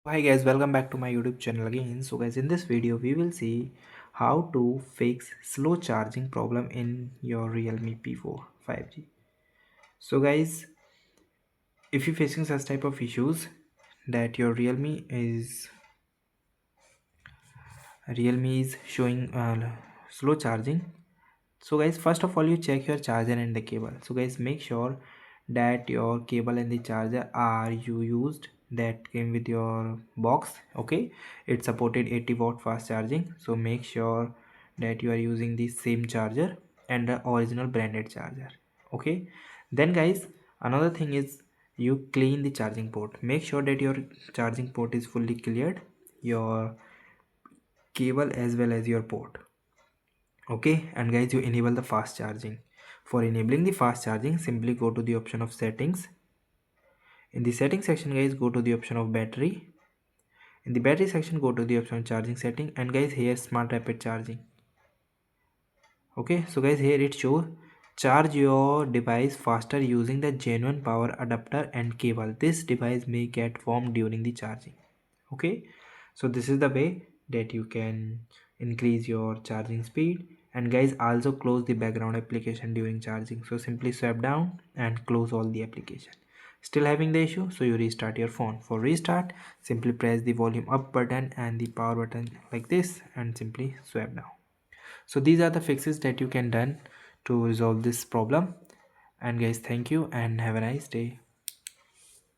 Hi guys, welcome back to my YouTube channel again. So guys, in this video we will see how to fix slow charging problem in your Realme P4 5G. So guys, if you're facing such type of issues that your Realme is showing slow charging. So guys, first of all you check your charger and the cable. So guys, make sure that your cable and the charger are you used that came with your box. Okay, it supported 80-watt fast charging, so make sure that you are using the same charger and the original branded charger. Okay, then guys, another thing is you clean the charging port. Make sure that your charging port is fully cleared, your cable as well as your port. Okay, and guys, you enable the fast charging. For enabling the fast charging, simply go to the option of settings. In the settings section, guys, go to the option of battery. In the battery section, go to the option of charging setting, and guys, here smart rapid charging. Okay, so guys, here it shows charge your device faster using the genuine power adapter and cable. This device may get warm during the charging. Okay, so this is the way that you can increase your charging speed. And guys, also close the background application during charging. So simply swipe down and close all the application. Still having the issue, so you restart your phone. For restart, simply press the volume up button and the power button like this and simply swipe down. So these are the fixes that you can done to resolve this problem. And guys, thank you and have a nice day.